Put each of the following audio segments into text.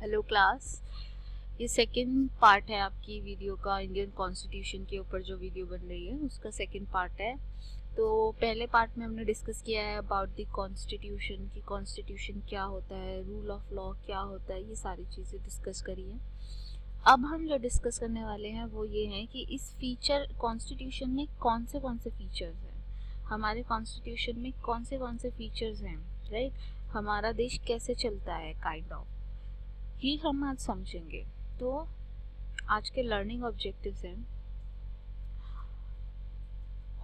Hello class. ये second part है आपकी वीडियो का। इंडियन कॉन्स्टिट्यूशन के ऊपर जो वीडियो बन रही है उसका सेकंड पार्ट है। तो पहले पार्ट में हमने डिस्कस किया है अबाउट द कॉन्स्टिट्यूशन कि कॉन्स्टिट्यूशन क्या होता है, रूल ऑफ लॉ क्या होता है, ये सारी चीज़ें डिस्कस करी हैं। अब हम जो डिस्कस करने वाले हैं वो ये हैं कि इस फीचर कॉन्स्टिट्यूशन में कौन से फीचर्स हैं, हमारे कॉन्स्टिट्यूशन में कौन से फीचर्स हैं, राइट। हमारा देश कैसे चलता है काइंड ऑफ, ये हम आज समझेंगे। तो आज के लर्निंग ऑब्जेक्टिव्स हैं,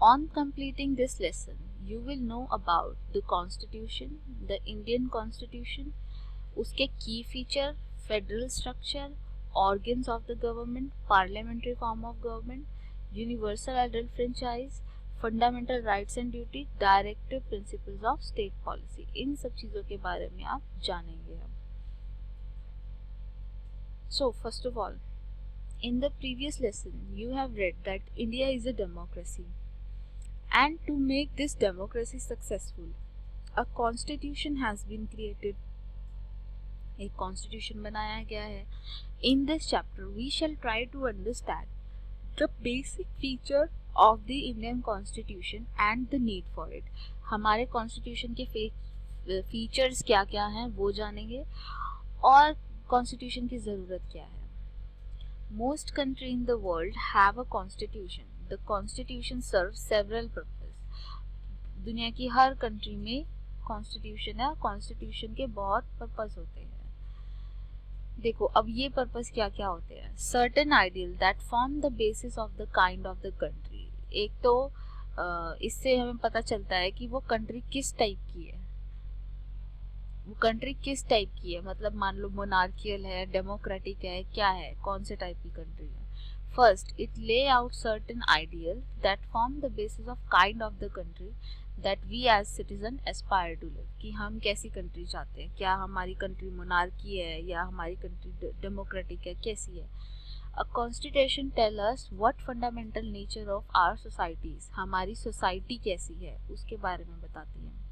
on completing this lesson you will know about the constitution, the Indian constitution, उसके की feature, federal structure, organs of the government, parliamentary form of government, universal adult franchise, fundamental rights and duty, directive principles of state policy. इन सब चीज़ों के बारे में आप जानेंगे हम। So first of all, in the previous lesson you have read that India is a democracy, and to make this democracy successful a constitution has been created, एक constitution बनाया गया है। In this chapter we shall try to understand the basic feature of the Indian constitution and the need for it। हमारे constitution के features क्या क्या हैं वो जानेंगे और कॉन्स्टिट्यूशन की ज़रूरत क्या है। Most countries in the world have a constitution. The constitution serves several purposes. दुनिया की हर कंट्री में कॉन्स्टिट्यूशन है, कॉन्स्टिट्यूशन के बहुत पर्पस होते हैं। देखो अब ये पर्पस क्या क्या होते हैं। Certain ideal that form the basis of the kind of the country। एक तो इससे हमें पता चलता है कि वो कंट्री किस टाइप की है, वो कंट्री किस टाइप की है, मतलब मान लो मोनार्कियल है, डेमोक्रेटिक है, क्या है, कौन से टाइप की कंट्री है। First it lay out certain ideal that form the basis of kind of the country that we as citizen aspire to live, कि हम कैसी कंट्री चाहते हैं, क्या हमारी कंट्री मोनार्की है या हमारी कंट्री डेमोक्रेटिक है, कैसी है। A constitution tell us what fundamental nature of our societies, हमारी सोसाइटी कैसी है उसके बारे में बताती है।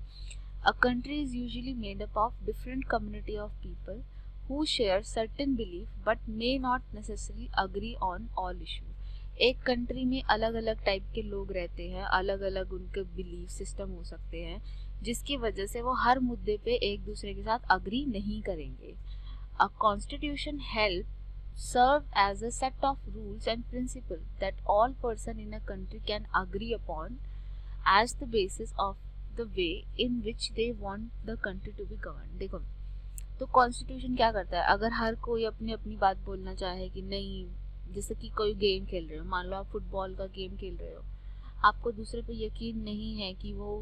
A country is usually made up of different community of people who share certain belief but may not necessarily agree on all issue। एक country में अलग अलग टाइप के लोग रहते हैं, अलग अलग उनके बिलीफ सिस्टम हो सकते हैं, जिसकी वजह से वो हर मुद्दे पे एक दूसरे के साथ अग्री नहीं करेंगे। A constitution help serve as a set of rules and principles that all person in a country can agree upon as the basis of the way in which they want the country to be governed। देखो तो constitution क्या करता है, अगर हर कोई अपनी अपनी बात बोलना चाहे कि नहीं, जैसे कि कोई गेम खेल रहे हो, मान लो आप फुटबॉल का गेम खेल रहे हो, आपको दूसरे पे यकीन नहीं है कि वो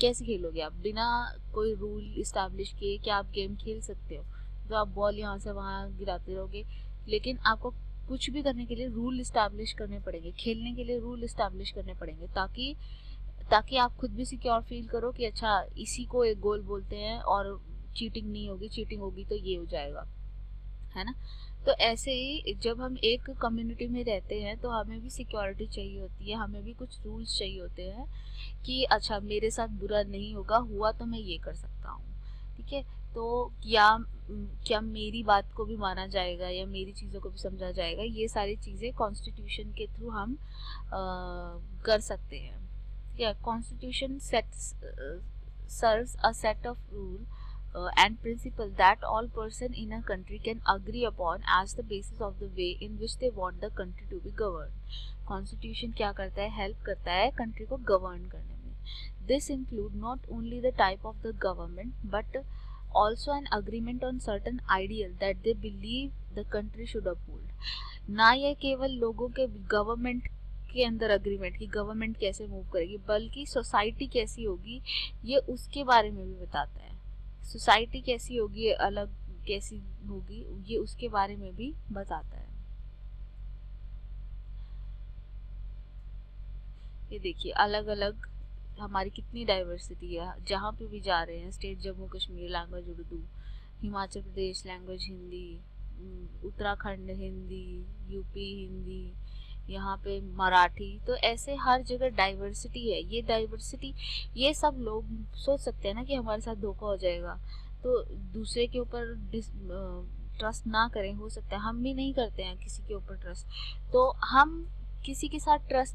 कैसे खेलोगे, आप बिना कोई रूल इस्टेब्लिश किए क्या आप गेम खेल सकते हो। तो आप बॉल यहाँ से वहाँ गिराते रहोगे, लेकिन आपको कुछ भी करने के लिए रूल इस्टेब्लिश करने पड़ेंगे, खेलने के लिए रूल इस्टेब्लिश करने पड़ेंगे, ताकि ताकि आप खुद भी सिक्योर फील करो कि अच्छा इसी को एक गोल बोलते हैं और चीटिंग नहीं होगी, चीटिंग होगी तो ये हो जाएगा, है ना। तो ऐसे ही जब हम एक कम्युनिटी में रहते हैं तो हमें भी सिक्योरिटी चाहिए होती है, हमें भी कुछ रूल्स चाहिए होते हैं कि अच्छा मेरे साथ बुरा नहीं होगा, हुआ तो मैं ये कर सकता हूँ, ठीक है। तो क्या मेरी बात को भी माना जाएगा या मेरी चीज़ों को भी समझा जाएगा, ये सारी चीज़ें कॉन्स्टिट्यूशन के थ्रू हम कर सकते हैं। Yeah, constitution serves a set of rule and principle that all person in a country can agree upon as the basis of the way in which they want the country to be governed। Constitution क्या करता है, help करता है country को govern करने में। This include not only the type of the government but also an agreement on certain ideal that they believe the country should uphold। ना ये केवल लोगों के गवर्नमेंट के अंदर अग्रीमेंट की गवर्नमेंट कैसे मूव करेगी, बल्कि सोसाइटी कैसी होगी ये उसके बारे में भी बताता है। सोसाइटी कैसी होगी, अलग कैसी होगी, ये उसके बारे में भी बताता है। ये देखिए अलग अलग हमारी कितनी डाइवर्सिटी है, जहाँ पे भी जा रहे हैं। State Jammu Kashmir language Urdu, Himachal Pradesh language Hindi, Uttarakhand Hindi, UP Hindi, यहाँ पे मराठी, तो ऐसे हर जगह डाइवर्सिटी है। ये डाइवर्सिटी, ये सब लोग सोच सकते हैं ना कि हमारे साथ धोखा हो जाएगा, तो दूसरे के ऊपर ट्रस्ट ना करें, हो सकता है हम भी नहीं करते हैं किसी के ऊपर ट्रस्ट, तो हम किसी के साथ ट्रस्ट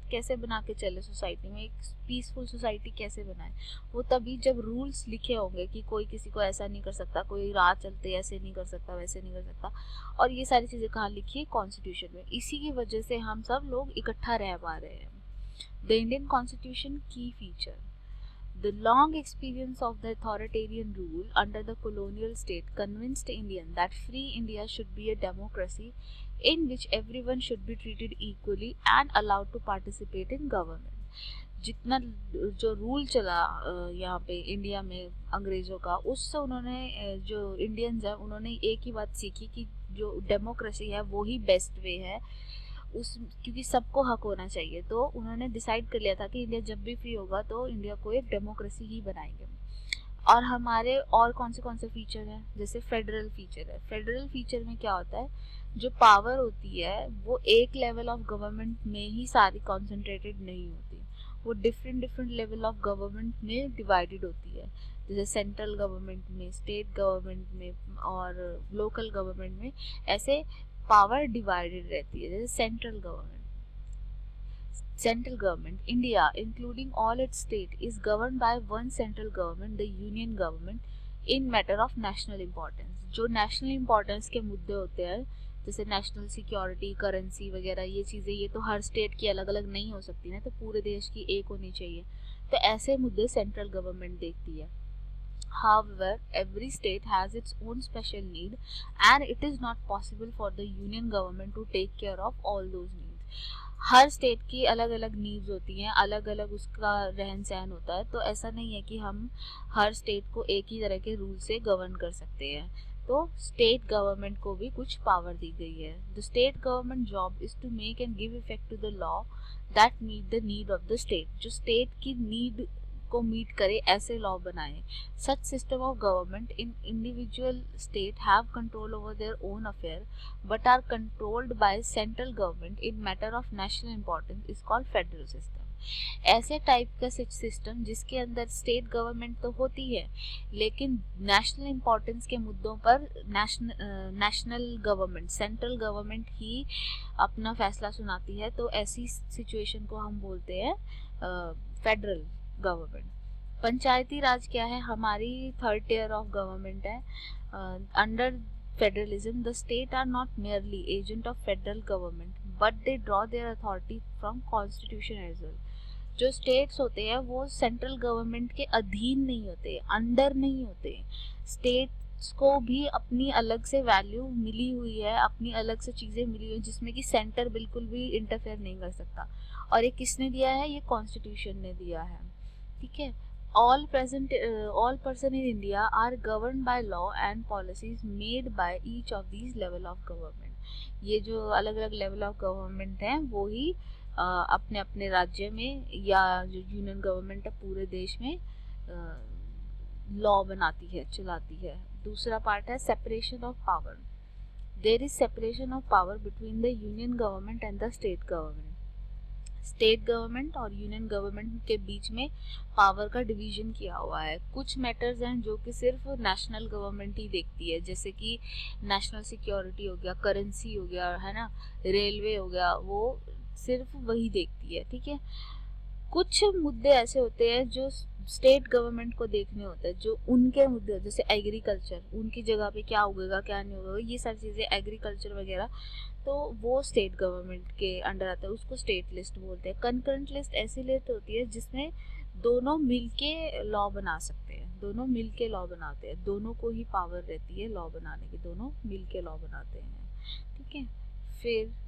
कैसे बना के चले सोसाइटी में, एक पीसफुल सोसाइटी कैसे बनाए, वो तभी जब रूल्स लिखे होंगे कि कोई किसी को ऐसा नहीं कर सकता, कोई राह चलते ऐसे नहीं कर सकता, वैसे नहीं कर सकता, और ये सारी चीज़ें कहाँ लिखी है, कॉन्स्टिट्यूशन में। इसी की वजह से हम सब लोग इकट्ठा रह पा रहे हैं। द इंडियन कॉन्स्टिट्यूशन की feature, the long experience of the authoritarian rule under the colonial state convinced Indians that free India should be a democracy in which everyone should be treated equally and allowed to participate in government. जितना जो rule चला यहाँ पे India में अंग्रेज़ों का, उससे उन्होंने जो इंडियंस है उन्होंने एक ही बात सीखी कि जो डेमोक्रेसी है वो ही बेस्ट वे है, उस क्योंकि सबको हक होना चाहिए। तो उन्होंने डिसाइड कर लिया था कि इंडिया जब भी फ्री होगा तो इंडिया को एक डेमोक्रेसी ही बनाएंगे। और हमारे और कौन से फीचर हैं, जैसे फेडरल फीचर है। फेडरल फीचर में क्या होता है, जो पावर होती है वो एक लेवल ऑफ गवर्नमेंट में ही सारी कॉन्सेंट्रेटेड नहीं होती, वो डिफरेंट लेवल ऑफ गवर्नमेंट में डिवाइडेड होती है, जैसे सेंट्रल गवर्नमेंट में, स्टेट गवर्नमेंट में और लोकल गवर्नमेंट में, ऐसे पावर डिवाइडेड रहती है। जैसे central government India including all it's state is govern by one central government, the union government, in matter of national importance. जो नेशनल इंपॉर्टेंस के मुद्दे होते हैं, जैसे नेशनल सिक्योरिटी, करेंसी वगैरह, ये चीज़ें ये तो हर स्टेट की अलग अलग नहीं हो सकती ना, तो पूरे देश की एक होनी चाहिए, तो ऐसे मुद्दे सेंट्रल गवर्नमेंट देखती है। However, every state has its own special need and it is not possible for the union government to take care of all those needs. Her state की अलग अलग नीड्स होती हैं, अलग अलग उसका रहन सहन होता है, तो ऐसा नहीं है कि हम हर स्टेट को एक ही तरह के रूल से गवर्न कर सकते हैं। तो स्टेट गवर्नमेंट को भी कुछ पावर दी गई है। The state government job is to make and give effect to the law that meet the need of the state. जो स्टेट की नीड को मीट करे ऐसे लॉ बनाए। Such system of government in individual state have control over their own affair but are controlled by central government in matter of national importance is called federal system. ऐसे type का system जिसके अंदर state government तो होती है लेकिन national importance के मुद्दों पर नेशनल गवर्नमेंट, सेंट्रल गवर्नमेंट ही अपना फैसला सुनाती है, तो ऐसी सिचुएशन को हम बोलते हैं फेडरल गवर्नमेंट। पंचायती राज क्या है, हमारी थर्ड टियर ऑफ गवर्नमेंट है। Under federalism the state are not merely agent of federal government but they draw their authority from constitution as well. जो स्टेट्स होते हैं वो सेंट्रल गवर्नमेंट के अधीन नहीं होते, अंडर नहीं होते। स्टेट्स को भी अपनी अलग से वैल्यू मिली हुई है, अपनी अलग से चीज़ें मिली हुई है जिसमें कि सेंटर बिल्कुल भी इंटरफेयर नहीं कर सकता। और ये किसने दिया है, ये कॉन्स्टिट्यूशन ने दिया है। ठीक है। all person in India are governed by law and policies made by each of these level of government। ये जो अलग अलग लेवल ऑफ गवर्नमेंट हैं वो ही अपने अपने राज्य में या जो यूनियन गवर्नमेंट है पूरे देश में लॉ बनाती है, चलाती है। दूसरा पार्ट है separation of power. There is separation of power between the union government and the state government. State government और यूनियन गवर्नमेंट के बीच में पावर का डिवीजन किया हुआ है। कुछ मैटर्स हैं जो कि सिर्फ नेशनल गवर्नमेंट ही देखती है, जैसे कि नेशनल सिक्योरिटी हो गया, करेंसी हो गया, है ना, रेलवे हो गया, वो सिर्फ वही देखती है। ठीक है। कुछ मुद्दे ऐसे होते हैं जो स्टेट गवर्नमेंट को देखने होते हैं, जो उनके मुद्दे, जैसे एग्रीकल्चर, उनकी जगह पे क्या उगेगा क्या नहीं उगेगा, ये सारी चीज़ें एग्रीकल्चर वगैरह, तो वो स्टेट गवर्नमेंट के अंडर आता है, उसको स्टेट लिस्ट बोलते हैं। कंकरेंट लिस्ट ऐसी लिस्ट होती है जिसमें दोनों मिलके लॉ बना सकते हैं, दोनों मिलके लॉ बनाते हैं, दोनों को ही पावर रहती है लॉ बनाने की, दोनों मिलके लॉ बनाते हैं। ठीक है। फिर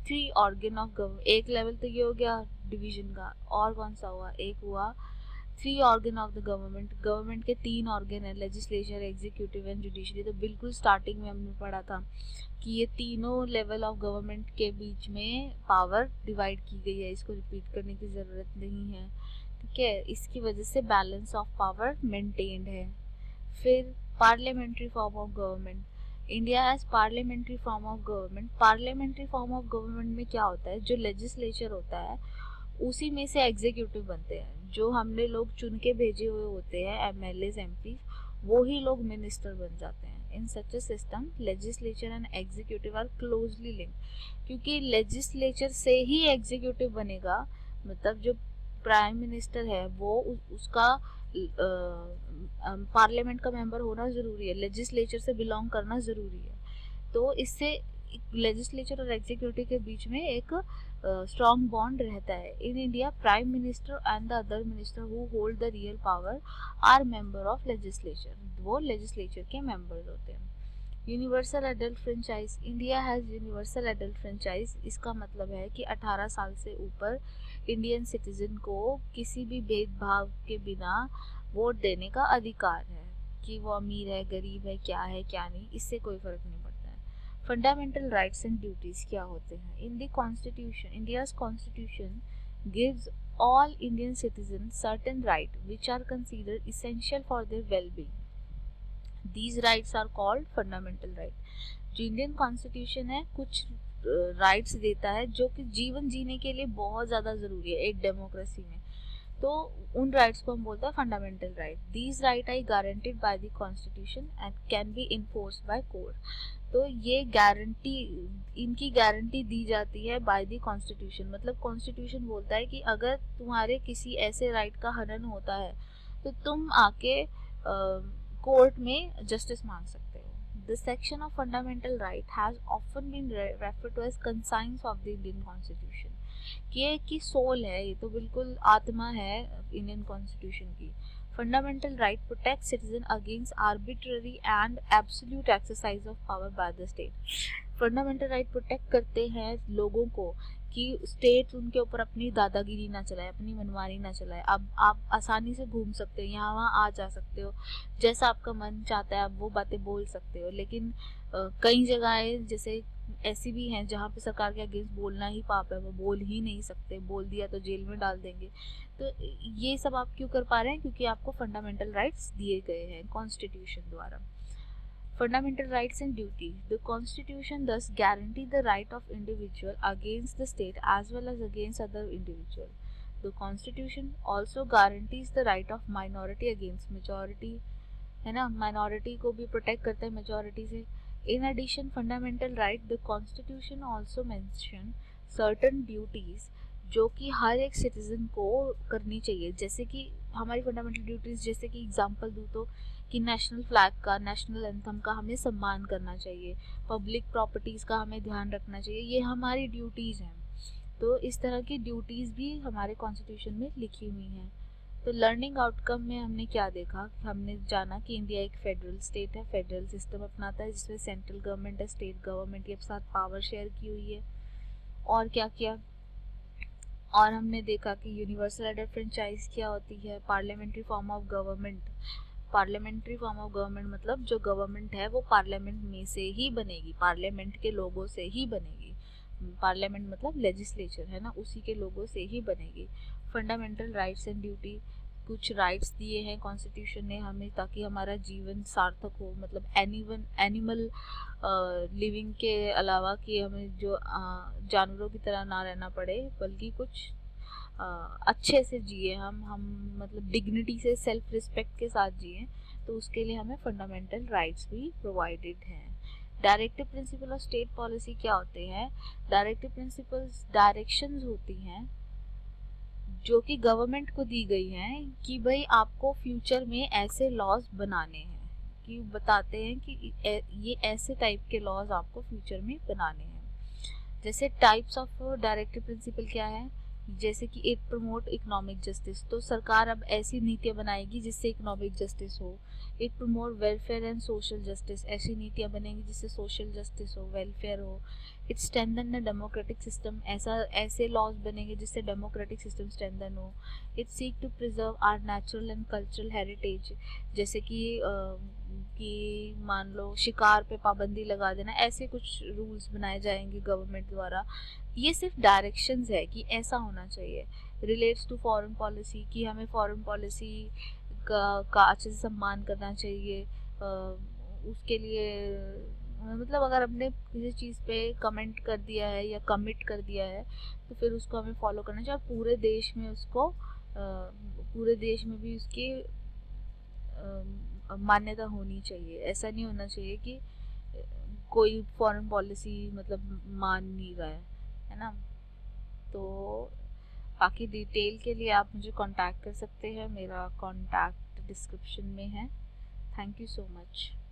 थ्री ऑर्गन ऑफ गवर्नमेंट, एक लेवल तो ये हो गया डिवीजन का, और कौन सा हुआ, एक हुआ three organ of the government. Government के तीन ऑर्गन है, लेजिस्लेचर, एग्जीक्यूटिव एंड जुडिशरी। तो बिल्कुल स्टार्टिंग में हमने पढ़ा था कि ये तीनों लेवल ऑफ गवर्नमेंट के बीच में पावर डिवाइड की गई है, इसको रिपीट करने की ज़रूरत नहीं है। ठीक है। इसकी वजह से बैलेंस ऑफ पावर मेंटेन्ड है। फिर parliamentary form of government. India has parliamentary form of government. Parliamentary form of government में क्या होता है, जो लेजिस्लेचर होता है उसी में से एग्जीक्यूटिव बनते हैं, जो हमने लोग चुन के भेजे हुए होते हैं, एमएलएज, एमपी, वो ही लोग मिनिस्टर बन जाते हैं। In such a system legislature and executive are closely linked, क्योंकि लेजिस्लेचर से ही एग्जीक्यूटिव बनेगा, मतलब जो प्राइम मिनिस्टर है वो उसका पार्लियामेंट का मेंबर होना ज़रूरी है, लेजिस्लेचर से बिलोंग करना ज़रूरी है। तो इससे लेजिस्लेचर और एग्जीक्यूटिव के बीच में एक स्ट्रॉन्ग बॉन्ड रहता है। In India prime minister and the other minister who hold the real power are member of legislature, वो लेजिस्लेचर के मेंबर्स होते हैं। Universal adult franchise, India has universal adult franchise. इसका मतलब है कि 18 साल से ऊपर इंडियन सिटीजन को किसी भी भेदभाव के बिना वोट देने का अधिकार है, कि वो अमीर है, गरीब है, क्या है क्या नहीं, इससे कोई फर्क नहीं पड़ता है। फंडामेंटल राइट्स एंड ड्यूटीज क्या होते हैं? In the constitution, India's constitution gives all Indian citizens certain rights which are considered essential for their well-being. These rights are called fundamental rights. जो इंडियन कॉन्स्टिट्यूशन है कुछ राइट्स देता है जो कि जीवन जीने के लिए बहुत ज़्यादा ज़रूरी है एक डेमोक्रेसी में, तो उन राइट्स को हम बोलते हैं fundamental right. These right I guaranteed by the constitution and can be enforced by court. तो ये गारंटी, इनकी गारंटी दी जाती है बाय द कॉन्स्टिट्यूशन, मतलब कॉन्स्टिट्यूशन बोलता है कि अगर तुम्हारे किसी ऐसे राइट का हनन होता है तो तुम आके कोर्ट में जस्टिस मांग सकते हो। The section of fundamental right has often been referred to as conscience of the Indian Constitution. ये की सोल है, ये तो बिल्कुल आत्मा है इंडियन कॉन्स्टिट्यूशन की। Fundamental right protect citizen against arbitrary and absolute exercise of power by the state. Fundamental right protect करते हैं लोगों को कि स्टेट उनके ऊपर अपनी दादागिरी ना चलाए, अपनी मनमानी ना चलाए। अब आप आसानी से घूम सकते हो, यहाँ वहाँ आ जा सकते हो, जैसा आपका मन चाहता है आप वो बातें बोल सकते हो। लेकिन कई जगहें जैसे ऐसी भी हैं जहाँ पे सरकार के अगेंस्ट बोलना ही पाप है, वो बोल ही नहीं सकते, बोल दिया तो जेल में डाल देंगे। तो ये सब आप क्यों कर पा रहे हैं? क्योंकि आपको फंडामेंटल राइट्स दिए गए हैं कॉन्स्टिट्यूशन द्वारा। Fundamental rights and duties. The Constitution thus guarantees the right of individual against the state as well as against other individual. The Constitution also guarantees the right of minority against majority, है ना, minority को भी protect करता है majority से। In addition fundamental right, the constitution also mention certain duties जो कि हर एक सिटीजन को करनी चाहिए। जैसे कि हमारी फंडामेंटल ड्यूटीज, जैसे कि एग्जांपल दूँ तो कि नेशनल फ्लैग का, नेशनल एंथम का हमें सम्मान करना चाहिए, पब्लिक प्रॉपर्टीज़ का हमें ध्यान रखना चाहिए, ये हमारी ड्यूटीज़ हैं। तो इस तरह की ड्यूटीज़ भी हमारे कॉन्स्टिट्यूशन में लिखी हुई हैं। तो लर्निंग आउटकम में हमने क्या देखा? हमने जाना कि इंडिया एक फेडरल स्टेट है, फेडरल सिस्टम अपनाता है जिसमें सेंट्रल गवर्नमेंट है, स्टेट गवर्नमेंट के साथ पावर शेयर की हुई है। और क्या किया? और हमने देखा कि यूनिवर्सल एडल्ट फ्रेंचाइज क्या होती है, parliamentary form of government. Parliamentary form of government मतलब जो गवर्नमेंट है वो पार्लियामेंट में से ही बनेगी, पार्लियामेंट के लोगों से ही बनेगी। पार्लियामेंट मतलब लेजिस्लेचर है ना, उसी के लोगों से ही बनेगी। फंडामेंटल राइट्स एंड ड्यूटी, कुछ राइट्स दिए हैं कॉन्स्टिट्यूशन ने हमें ताकि हमारा जीवन सार्थक हो, मतलब एनिमल लिविंग के अलावा कि हमें जो जानवरों की तरह ना रहना पड़े, बल्कि कुछ अच्छे से जिए हम मतलब डिग्निटी से, सेल्फ रिस्पेक्ट के साथ जिए। तो उसके लिए हमें फंडामेंटल राइट्स भी प्रोवाइडेड हैं। Directive principle of state policy क्या होते हैं? डायरेक्टिव प्रिंसिपल्स डायरेक्शंस होती हैं जो कि गवर्नमेंट को दी गई हैं कि भाई आपको फ्यूचर में ऐसे लॉज बनाने हैं, कि बताते हैं कि ये ऐसे टाइप के लॉज आपको फ्यूचर में बनाने हैं। जैसे टाइप्स ऑफ डायरेक्टिव प्रिंसिपल क्या है? जैसे कि इट प्रमोट इकोनॉमिक जस्टिस, तो सरकार अब ऐसी नीतियाँ बनाएगी जिससे इकोनॉमिक जस्टिस हो। It promote welfare and social justice, ऐसी नीतियाँ बनेंगी जिससे सोशल जस्टिस हो, वेलफेयर हो। It strengthen the democratic system, ऐसे लॉज बनेंगे जिससे डेमोक्रेटिक सिस्टम स्ट्रेंथन हो। It seek to preserve our natural and cultural heritage, जैसे कि मान लो शिकार पे पाबंदी लगा देना, ऐसे कुछ रूल्स बनाए जाएंगे गवर्नमेंट द्वारा। ये सिर्फ डायरेक्शंस है कि ऐसा होना चाहिए। रिलेट्स टू फॉरेन पॉलिसी, कि हमें फॉरेन पॉलिसी का अच्छे से सम्मान करना चाहिए। उसके लिए मतलब अगर हमने किसी चीज़ पे कमेंट कर दिया है या कमिट कर दिया है तो फिर उसको हमें फॉलो करना चाहिए, और पूरे देश में उसको पूरे देश में भी उसकी मान्यता होनी चाहिए। ऐसा नहीं होना चाहिए कि कोई फॉरेन पॉलिसी मतलब मान नहीं रहा है ना। तो बाकी डिटेल के लिए आप मुझे कांटेक्ट कर सकते हैं, मेरा कांटेक्ट डिस्क्रिप्शन में है। Thank you so much.